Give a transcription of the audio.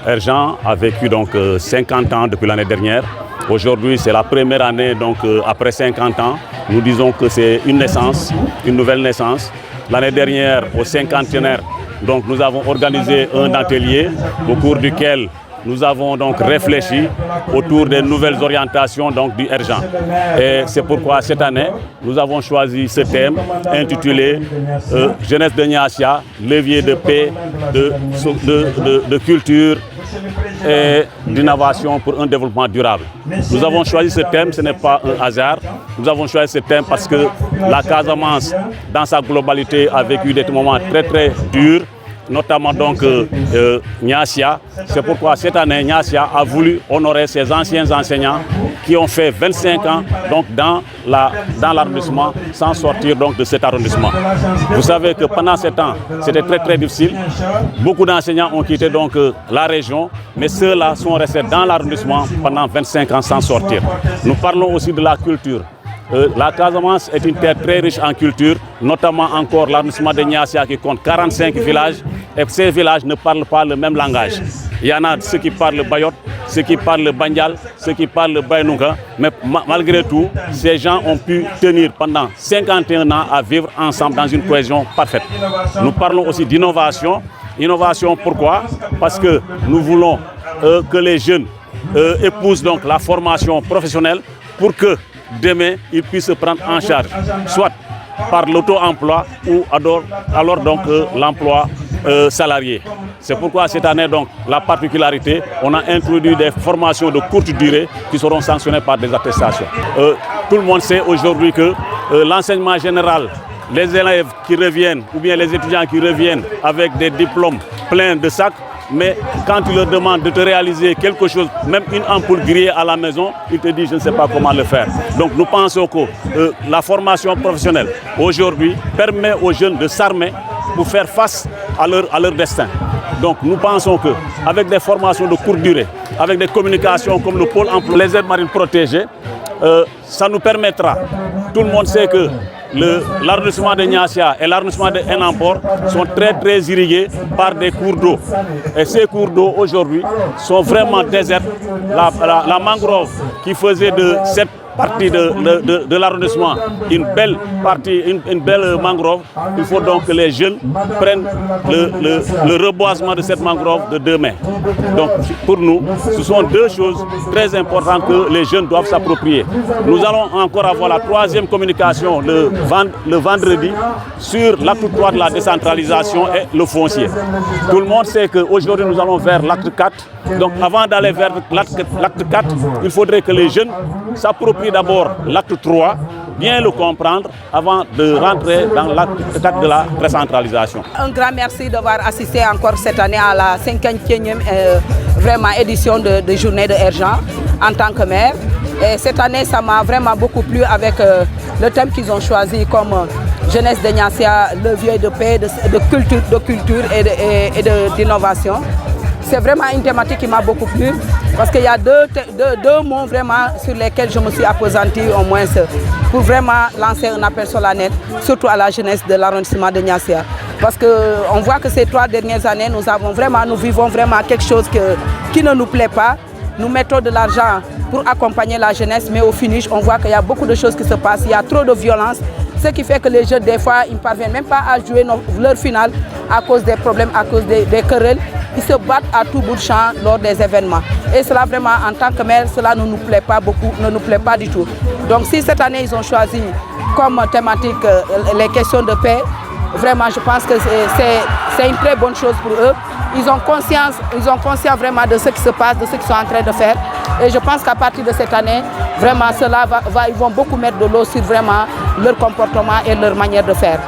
Erjan a vécu donc 50 ans depuis l'année dernière. Aujourd'hui, c'est la première année, donc après 50 ans, nous disons que c'est une naissance, une nouvelle naissance. L'année dernière, au 50e, donc nous avons organisé un atelier au cours duquel nous avons donc réfléchi autour des nouvelles orientations donc, du Erjan. Et c'est pourquoi cette année, nous avons choisi ce thème intitulé Jeunesse de Niassia, levier de paix, de culture et d'innovation pour un développement durable. Nous avons choisi ce thème, ce n'est pas un hasard. Nous avons choisi ce thème parce que la Casamance, dans sa globalité, a vécu des moments très très durs, notamment donc Niassia. C'est pourquoi cette année, Niassia a voulu honorer ses anciens enseignants qui ont fait 25 ans donc, dans l'arrondissement sans sortir donc, de cet arrondissement. Vous savez que pendant ces temps, c'était très très difficile. Beaucoup d'enseignants ont quitté donc, la région, mais ceux-là sont restés dans l'arrondissement pendant 25 ans sans sortir. Nous parlons aussi de la culture. La Casamance est une terre très riche en culture, notamment encore l'arrondissement de Niassia qui compte 45 villages et ces villages ne parlent pas le même langage. Il y en a ceux qui parlent le Bayot, ceux qui parlent le Bandial, ceux qui parlent le Baynouga, mais malgré tout, ces gens ont pu tenir pendant 51 ans à vivre ensemble dans une cohésion parfaite. Nous parlons aussi d'innovation. Innovation pourquoi? Parce que nous voulons que les jeunes épousent donc la formation professionnelle pour que demain, ils puissent se prendre en charge, soit par l'auto-emploi ou alors donc l'emploi salarié. C'est pourquoi cette année, donc, la particularité, on a introduit des formations de courte durée qui seront sanctionnées par des attestations. Tout le monde sait aujourd'hui que l'enseignement général, les élèves qui reviennent ou bien les étudiants qui reviennent avec des diplômes pleins de sacs, mais quand tu leur demandes de te réaliser quelque chose, même une ampoule grillée à la maison, ils te disent je ne sais pas comment le faire. Donc nous pensons que la formation professionnelle aujourd'hui permet aux jeunes de s'armer pour faire face à leur destin. Donc nous pensons qu'avec des formations de courte durée, avec des communications comme le pôle emploi, les aires marines protégées, ça nous permettra. Tout le monde sait que l'arrondissement de Niassia et l'arrondissement de Enampor sont très très irrigués par des cours d'eau. Et ces cours d'eau aujourd'hui sont vraiment déserts. La mangrove qui faisait de cette partie de l'arrondissement une belle partie, une belle mangrove, il faut donc que les jeunes prennent le reboisement de cette mangrove de 2 mains. Donc pour nous, ce sont 2 choses très importantes que les jeunes doivent s'approprier. Nous allons encore avoir la 3e communication le vendredi sur l'acte 3 de la décentralisation et le foncier. Tout le monde sait qu'aujourd'hui nous allons vers l'acte 4. Donc avant d'aller vers l'acte 4, il faudrait que les jeunes s'approprient d'abord l'acte 3, bien le comprendre avant de rentrer dans l'acte 4 de la décentralisation. Un grand merci d'avoir assisté encore cette année à la 50e vraiment édition de journée de Erjan en tant que maire. Et cette année, ça m'a vraiment beaucoup plu avec le thème qu'ils ont choisi comme Jeunesse de Niassia, levier de paix, de culture et d'innovation. C'est vraiment une thématique qui m'a beaucoup plu parce qu'il y a deux mots vraiment sur lesquels je me suis appesantie au moins pour vraiment lancer un appel solennel, surtout à la jeunesse de l'arrondissement de Niassia. Parce qu'on voit que ces 3 dernières années, nous vivons vraiment quelque chose qui ne nous plaît pas. Nous mettons de l'argent pour accompagner la jeunesse, mais au finish, on voit qu'il y a beaucoup de choses qui se passent. Il y a trop de violence, ce qui fait que les jeunes, des fois, ils ne parviennent même pas à jouer leur finale à cause des problèmes, à cause des querelles. Ils se battent à tout bout de champ lors des événements. Et cela vraiment, en tant que maire, cela ne nous plaît pas beaucoup, ne nous plaît pas du tout. Donc si cette année, ils ont choisi comme thématique les questions de paix, vraiment, je pense que c'est une très bonne chose pour eux. Ils ont conscience vraiment de ce qui se passe, de ce qu'ils sont en train de faire. Et je pense qu'à partir de cette année, vraiment, ils vont beaucoup mettre de l'eau sur vraiment leur comportement et leur manière de faire.